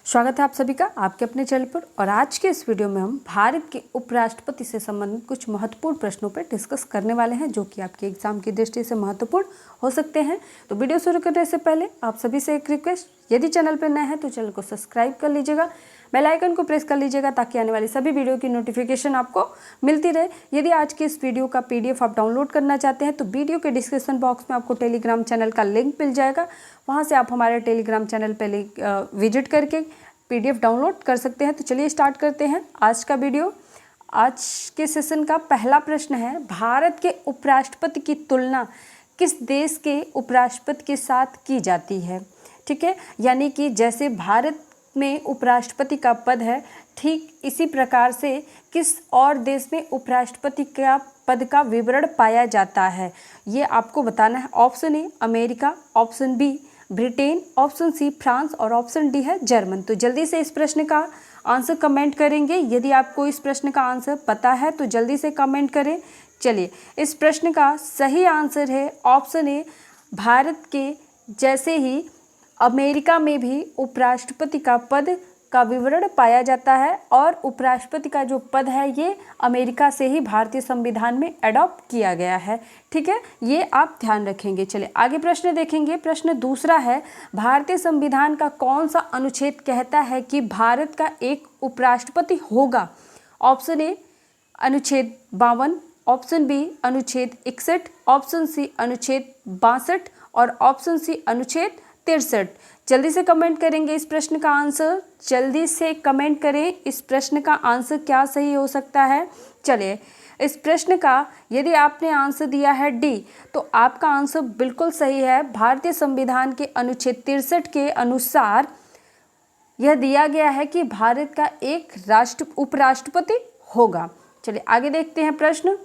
स्वागत है आप सभी का आपके अपने चैनल पर। और आज के इस वीडियो में हम भारत के उपराष्ट्रपति से संबंधित कुछ महत्वपूर्ण प्रश्नों पर डिस्कस करने वाले हैं, जो कि आपके एग्जाम की दृष्टि से महत्वपूर्ण हो सकते हैं। तो वीडियो शुरू करने से पहले आप सभी से एक रिक्वेस्ट, यदि चैनल पर नए हैं तो चैनल को सब्सक्राइब कर लीजिएगा, बेल आइकन को प्रेस कर लीजिएगा ताकि आने वाली सभी वीडियो की नोटिफिकेशन आपको मिलती रहे। यदि आज के इस वीडियो का PDF आप डाउनलोड करना चाहते हैं तो वीडियो के डिस्क्रिप्शन बॉक्स में आपको टेलीग्राम चैनल का लिंक मिल जाएगा, वहाँ से आप हमारे टेलीग्राम चैनल पर विजिट करके PDF डाउनलोड कर सकते हैं। तो चलिए स्टार्ट करते हैं आज का वीडियो। आज के सेशन का पहला प्रश्न है, भारत के उपराष्ट्रपति की तुलना किस देश के उपराष्ट्रपति के साथ की जाती है। ठीक है, यानी कि जैसे भारत में उपराष्ट्रपति का पद है, ठीक इसी प्रकार से किस और देश में उपराष्ट्रपति का पद का विवरण पाया जाता है, ये आपको बताना है। Option A America, option B Britain, option C France और ऑप्शन डी है जर्मन। तो जल्दी से इस प्रश्न का आंसर कमेंट करेंगे। यदि आपको इस प्रश्न का आंसर पता है तो जल्दी से कमेंट करें। चलिए, इस प्रश्न का सही आंसर है ऑप्शन ए, भारत के जैसे ही अमेरिका में भी उपराष्ट्रपति का पद का विवरण पाया जाता है और उपराष्ट्रपति का जो पद है ये अमेरिका से ही भारतीय संविधान में अडॉप्ट किया गया है। ठीक है, ये आप ध्यान रखेंगे। चलिए आगे प्रश्न देखेंगे। प्रश्न दूसरा है, भारतीय संविधान का कौन सा अनुच्छेद कहता है कि भारत का एक उपराष्ट्रपति होगा। ऑप्शन ए अनुच्छेद 52, ऑप्शन बी अनुच्छेद 61, ऑप्शन सी अनुच्छेद 62 और ऑप्शन सी अनुच्छेद 63। जल्दी से कमेंट करेंगे इस प्रश्न का आंसर। जल्दी से कमेंट करें इस प्रश्न का आंसर क्या सही हो सकता है। चलिए, इस प्रश्न का यदि आपने आंसर दिया है डी, तो आपका आंसर बिल्कुल सही है। भारतीय संविधान के अनुच्छेद 63 के अनुसार यह दिया गया है कि भारत का एक उपराष्ट्रपति होगा। चलिए आगे देखते हैं प्रश्न।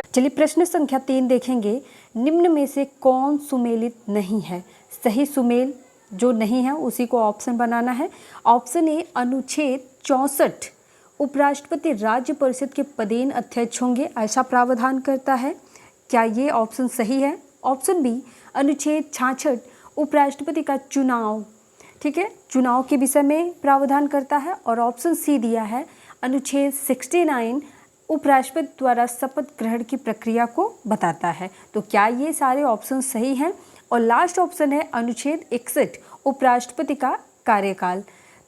चलिए प्रश्न संख्या 3 देखेंगे। निम्न में से कौन सुमेलित नहीं है। सही सुमेल जो नहीं है उसी को ऑप्शन बनाना है। ऑप्शन ए अनुच्छेद 64 उपराष्ट्रपति राज्य परिषद के पदेन अध्यक्ष होंगे, ऐसा प्रावधान करता है। क्या ये ऑप्शन सही है। ऑप्शन बी अनुच्छेद 66 उपराष्ट्रपति का चुनाव, ठीक है, चुनाव के विषय में प्रावधान करता है। और ऑप्शन सी दिया है अनुच्छेद 69 उपराष्ट्रपति द्वारा शपथ ग्रहण की प्रक्रिया को बताता है। तो क्या ये सारे ऑप्शन सही हैं। और लास्ट ऑप्शन है अनुच्छेद 61 उपराष्ट्रपति का कार्यकाल।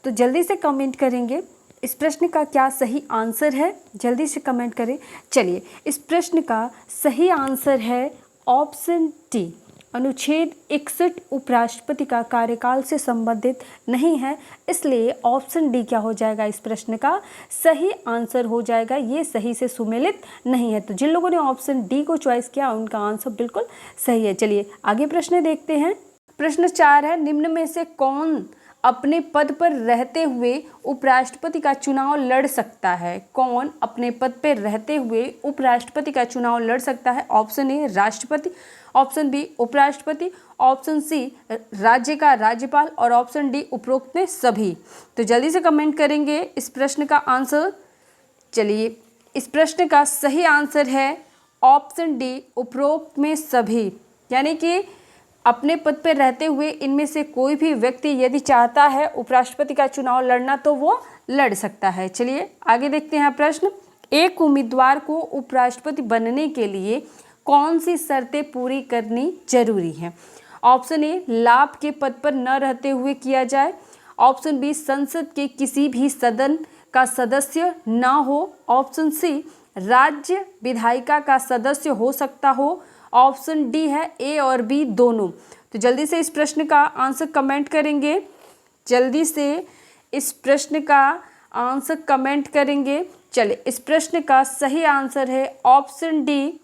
तो जल्दी से कमेंट करेंगे इस प्रश्न का क्या सही आंसर है। जल्दी से कमेंट करें। चलिए, इस प्रश्न का सही आंसर है ऑप्शन डी, अनुच्छेद 61 उपराष्ट्रपति का कार्यकाल से संबंधित नहीं है, इसलिए ऑप्शन डी क्या हो जाएगा, इस प्रश्न का सही आंसर हो जाएगा। ये सही से सुमेलित नहीं है। तो जिन लोगों ने ऑप्शन डी को चॉइस किया उनका आंसर बिल्कुल सही है। चलिए आगे प्रश्न देखते हैं। प्रश्न 4 है, निम्न में से कौन अपने पद पर रहते हुए उपराष्ट्रपति का चुनाव लड़ सकता है। कौन अपने पद पर रहते हुए उपराष्ट्रपति का चुनाव लड़ सकता है। ऑप्शन ए राष्ट्रपति, ऑप्शन बी उपराष्ट्रपति, ऑप्शन सी राज्य का राज्यपाल और ऑप्शन डी उपरोक्त में सभी। तो जल्दी से कमेंट करेंगे इस प्रश्न का आंसर। चलिए, इस प्रश्न का सही आंसर है ऑप्शन डी उपरोक्त में सभी, यानी कि अपने पद पर रहते हुए इनमें से कोई भी व्यक्ति यदि चाहता है उपराष्ट्रपति का चुनाव लड़ना तो वो लड़ सकता है। चलिए आगे देखते हैं प्रश्न। एक उम्मीदवार को उपराष्ट्रपति बनने के लिए कौन सी शर्तें पूरी करनी जरूरी है। ऑप्शन ए लाभ के पद पर न रहते हुए किया जाए। ऑप्शन बी संसद के किसी भी सदन का सदस्य न हो। ऑप्शन सी राज्य विधायिका का सदस्य हो सकता हो। ऑप्शन डी है ए और बी दोनों। तो जल्दी से इस प्रश्न का आंसर कमेंट करेंगे। जल्दी से इस प्रश्न का आंसर कमेंट करेंगे। चलिए, इस प्रश्न का सही आंसर है ऑप्शन डी,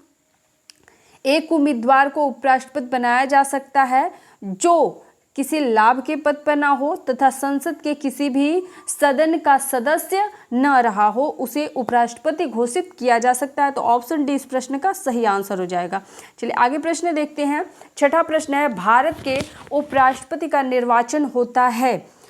एक उम्मीदवार को उपराष्ट्रपति बनाया जा सकता है जो किसी लाभ के पद पर ना हो तथा संसद के किसी भी सदन का सदस्य न रहा हो, उसे उपराष्ट्रपति घोषित किया जा सकता है। तो ऑप्शन डी इस प्रश्न का सही आंसर हो जाएगा। चलिए आगे प्रश्न देखते हैं। छठा प्रश्न है, भारत के उपराष्ट्रपति का निर्वाचन होता है।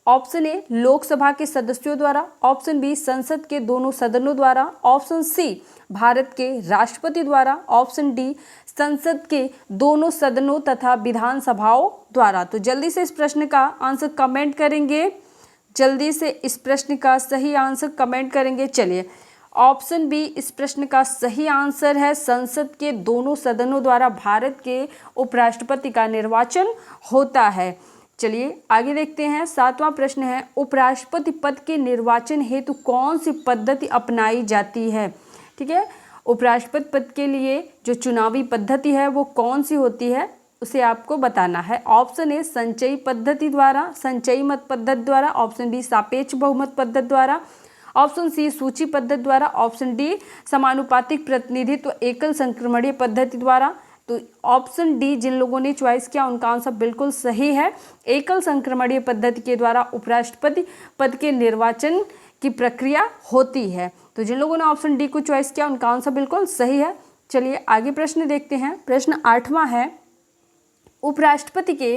ऑप्शन ए लोकसभा के सदस्यों द्वारा, ऑप्शन बी संसद के दोनों सदनों द्वारा, ऑप्शन सी भारत के राष्ट्रपति द्वारा, ऑप्शन डी संसद के दोनों सदनों तथा विधानसभाओं द्वारा। तो जल्दी से इस प्रश्न का आंसर कमेंट करेंगे। जल्दी से इस प्रश्न का सही आंसर कमेंट करेंगे। चलिए, ऑप्शन बी इस प्रश्न का सही आंसर है। संसद के दोनों सदनों द्वारा भारत के उपराष्ट्रपति का निर्वाचन होता है। चलिए आगे देखते हैं। 7वां प्रश्न है, उपराष्ट्रपति पद के निर्वाचन हेतु कौन सी पद्धति अपनाई जाती है? ठीक है, उपराष्ट्रपति पद के लिए जो चुनावी पद्धति है वो कौन सी होती है, उसे आपको बताना है। ऑप्शन ए संचयी पद्धति द्वारा, संचयी मत पद्धति द्वारा। ऑप्शन बी सापेक्ष बहुमत पद्धति द्वारा। ऑप्शन सी सूची पद्धति द्वारा। ऑप्शन डी समानुपातिक प्रतिनिधित्व एकल संक्रमणीय पद्धति द्वारा। तो ऑप्शन डी जिन लोगों ने चॉइस किया उनका आंसर बिल्कुल सही है। एकल संक्रमणीय पद्धति के द्वारा उपराष्ट्रपति पद के निर्वाचन की प्रक्रिया होती है। तो जिन लोगों ने ऑप्शन डी को चॉइस किया उनका आंसर बिल्कुल सही है। चलिए आगे प्रश्न देखते हैं। प्रश्न 8वां है, उपराष्ट्रपति के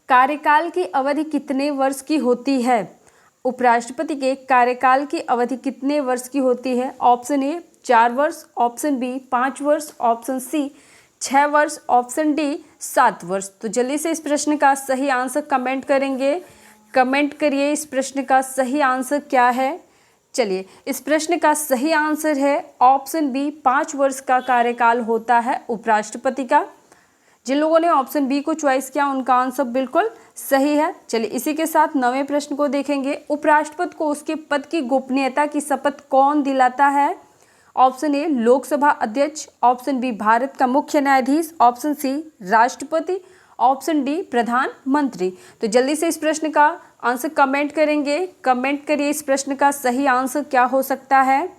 कार्यकाल की अवधि कितने वर्ष की होती है? उपराष्ट्रपति के कार्यकाल की अवधि कितने वर्ष की होती है? ऑप्शन ए 4 वर्ष, ऑप्शन बी 5 वर्ष, ऑप्शन सी 6 वर्ष, ऑप्शन डी 7 वर्ष। तो जल्दी से इस प्रश्न का सही आंसर कमेंट करेंगे। कमेंट करिए इस प्रश्न का सही आंसर क्या है। चलिए, इस प्रश्न का सही आंसर है ऑप्शन बी 5 वर्ष का कार्यकाल होता है उपराष्ट्रपति का। जिन लोगों ने ऑप्शन बी को चॉइस किया उनका आंसर बिल्कुल सही है। चलिए इसी के साथ 9वें प्रश्न को देखेंगे। उपराष्ट्रपति को उसके पद की गोपनीयता की शपथ कौन दिलाता है? ऑप्शन ए लोकसभा अध्यक्ष, ऑप्शन बी भारत का मुख्य न्यायाधीश, ऑप्शन सी राष्ट्रपति, ऑप्शन डी प्रधानमंत्री। तो जल्दी से इस प्रश्न का आंसर कमेंट करेंगे। कमेंट करिए इस प्रश्न का सही आंसर क्या हो सकता है।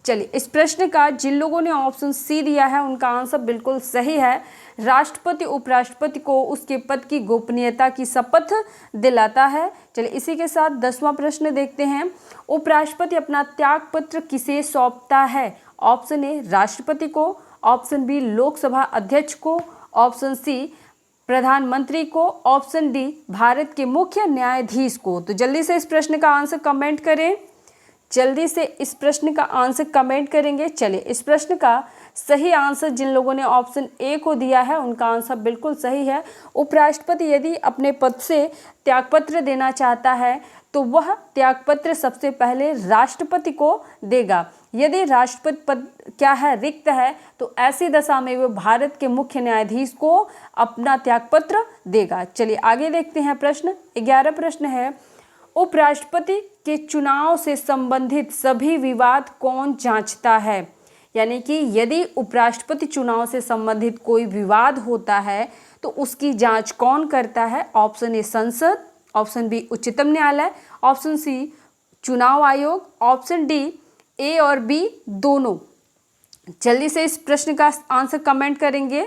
चलिए, इस प्रश्न का जिन लोगों ने ऑप्शन सी दिया है उनका आंसर बिल्कुल सही है। राष्ट्रपति उपराष्ट्रपति को उसके पद की गोपनीयता की शपथ दिलाता है। चलिए इसी के साथ 10वां प्रश्न देखते हैं। उपराष्ट्रपति अपना त्यागपत्र किसे सौंपता है? ऑप्शन ए राष्ट्रपति को, ऑप्शन बी लोकसभा अध्यक्ष को, ऑप्शन सी प्रधानमंत्री को, ऑप्शन डी भारत के मुख्य न्यायाधीश को। तो जल्दी से इस प्रश्न का आंसर कमेंट करें। जल्दी से इस प्रश्न का आंसर कमेंट करेंगे। चलिए, इस प्रश्न का सही आंसर जिन लोगों ने ऑप्शन ए को दिया है उनका आंसर बिल्कुल सही है। उपराष्ट्रपति यदि अपने पद से त्यागपत्र देना चाहता है तो वह त्यागपत्र सबसे पहले राष्ट्रपति को देगा। यदि राष्ट्रपति पद क्या है रिक्त है तो ऐसी दशा में वह भारत के मुख्य न्यायाधीश को अपना त्यागपत्र देगा। चलिए आगे देखते हैं। प्रश्न 11 प्रश्न है, उपराष्ट्रपति के चुनाव से संबंधित सभी विवाद कौन जांचता है? यानी कि यदि उपराष्ट्रपति चुनाव से संबंधित कोई विवाद होता है तो उसकी जांच कौन करता है? ऑप्शन ए संसद, ऑप्शन बी उच्चतम न्यायालय, ऑप्शन सी चुनाव आयोग, ऑप्शन डी ए और बी दोनों। जल्दी से इस प्रश्न का आंसर कमेंट करेंगे।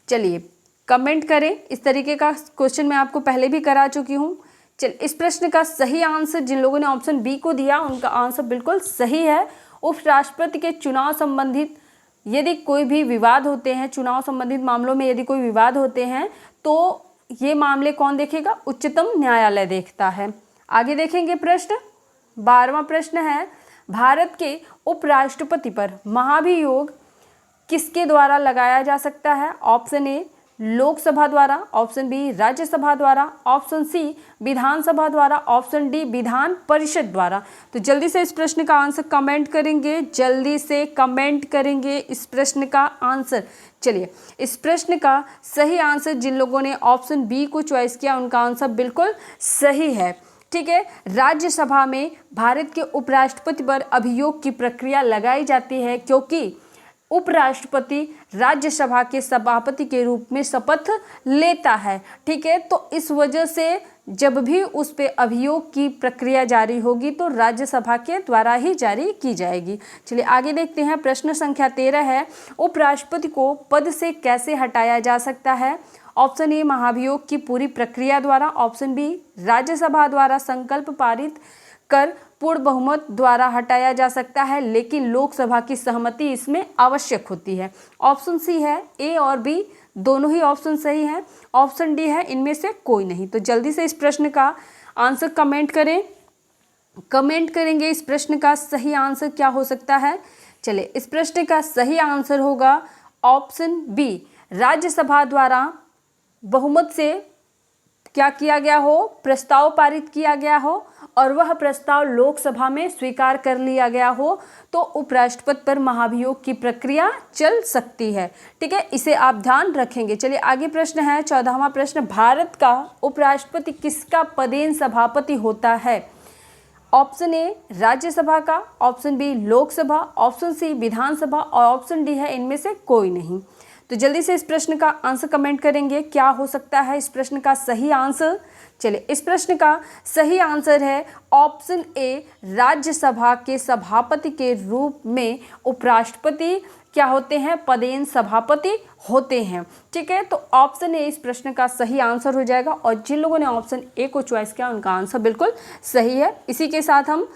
चलिए कमेंट करें। इस तरीके का क्वेश्चन मैं आपको पहले भी करा चुकी हूँ। चल इस प्रश्न का सही आंसर जिन लोगों ने ऑप्शन बी को दिया उनका आंसर बिल्कुल सही है। उपराष्ट्रपति के चुनाव संबंधित यदि कोई भी विवाद होते हैं, चुनाव संबंधित मामलों में यदि कोई विवाद होते हैं तो ये मामले कौन देखेगा? उच्चतम न्यायालय देखता है। आगे देखेंगे प्रश्न 12वां प्रश्न है, भारत के उपराष्ट्रपति पर महाभियोग किसके द्वारा लगाया जा सकता है? ऑप्शन ए लोकसभा द्वारा, ऑप्शन बी राज्यसभा द्वारा, ऑप्शन सी विधानसभा द्वारा, ऑप्शन डी विधान परिषद द्वारा। तो जल्दी से इस प्रश्न का आंसर कमेंट करेंगे। जल्दी से कमेंट करेंगे इस प्रश्न का आंसर। चलिए, इस प्रश्न का सही आंसर जिन लोगों ने ऑप्शन बी को चॉइस किया उनका आंसर बिल्कुल सही है। ठीक है, राज्यसभा में भारत के उपराष्ट्रपति पर अभियोग की प्रक्रिया लगाई जाती है क्योंकि उपराष्ट्रपति राज्यसभा के सभापति के रूप में शपथ लेता है। ठीक है, तो इस वजह से जब भी उस पे अभियोग की प्रक्रिया जारी होगी तो राज्यसभा के द्वारा ही जारी की जाएगी। चलिए आगे देखते हैं। प्रश्न संख्या 13 है, उपराष्ट्रपति को पद से कैसे हटाया जा सकता है? ऑप्शन ए महाभियोग की पूरी प्रक्रिया द्वारा, ऑप्शन बी राज्यसभा द्वारा संकल्प पारित कर पूर्ण बहुमत द्वारा हटाया जा सकता है लेकिन लोकसभा की सहमति इसमें आवश्यक होती है। ऑप्शन सी है ए और बी दोनों ही ऑप्शन सही हैं, ऑप्शन डी है इनमें से कोई नहीं। तो जल्दी से इस प्रश्न का आंसर कमेंट करें। कमेंट करेंगे इस प्रश्न का सही आंसर क्या हो सकता है। चलिए, इस प्रश्न का सही आंसर होगा ऑप्शन बी राज्यसभा द्वारा बहुमत से क्या किया गया हो, प्रस्ताव पारित किया गया हो और वह प्रस्ताव लोकसभा में स्वीकार कर लिया गया हो तो उपराष्ट्रपति पर महाभियोग की प्रक्रिया चल सकती है। ठीक है, इसे आप ध्यान रखेंगे। चलिए आगे प्रश्न है 14वां प्रश्न, भारत का उपराष्ट्रपति किसका पदेन सभापति होता है? ऑप्शन ए राज्यसभा का, option B Lok Sabha, option C Vidhan Sabha और ऑप्शन डी है इनमें से कोई नहीं। तो जल्दी से इस प्रश्न का आंसर कमेंट करेंगे, क्या हो सकता है इस प्रश्न का सही आंसर। चलिए इस प्रश्न का सही आंसर है ऑप्शन ए, राज्यसभा के सभापति के रूप में उपराष्ट्रपति क्या होते हैं, पदेन सभापति होते हैं। ठीक है, तो ऑप्शन ए इस प्रश्न का सही आंसर हो जाएगा और जिन लोगों ने ऑप्शन ए को चॉइस किया उनका आंसर बिल्कुल सही है। इसी के साथ हम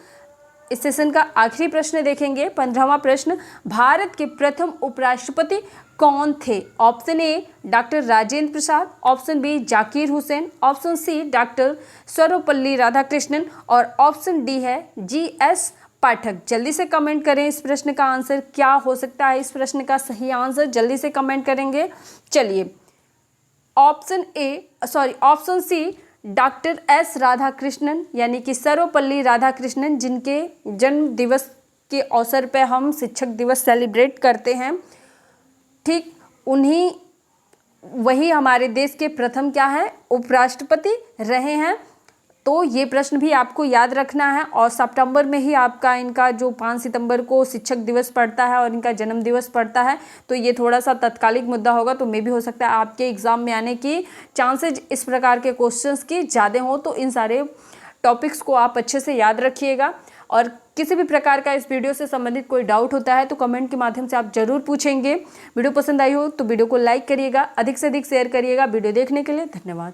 इस सेशन का आखिरी प्रश्न देखेंगे, 15वां प्रश्न, भारत के प्रथम उपराष्ट्रपति कौन थे? Option A doctor Rajendra Prasad, option B Zakir Hussain, option C doctor Sarvepalli Radhakrishnan और ऑप्शन डी है GS पाठक। जल्दी से कमेंट करें इस प्रश्न का आंसर क्या हो सकता है, इस प्रश्न का सही आंसर जल्दी से कमेंट करेंगे। चलिए option C doctor S Radhakrishnan यानी कि सर्वपल्ली राधाकृष्णन, जिनके जन्म दिवस के अवसर पर हम शिक्षक दिवस सेलिब्रेट करते हैं। ठीक वही हमारे देश के प्रथम क्या है, उपराष्ट्रपति रहे हैं। तो ये प्रश्न भी आपको याद रखना है और सितंबर में ही आपका इनका जो 5 सितंबर को शिक्षक दिवस पड़ता है और इनका जन्म दिवस पड़ता है, तो ये थोड़ा सा तत्कालिक मुद्दा होगा, तो मे भी हो सकता है आपके एग्ज़ाम में आने की चांसेज इस प्रकार के क्वेश्चंस की ज़्यादा हो। तो इन सारे टॉपिक्स को आप अच्छे से याद रखिएगा और किसी भी प्रकार का इस वीडियो से संबंधित कोई डाउट होता है तो कमेंट के माध्यम से आप जरूर पूछेंगे। वीडियो पसंद आई हो तो वीडियो को लाइक करिएगा, अधिक से अधिक शेयर करिएगा। वीडियो देखने के लिए धन्यवाद।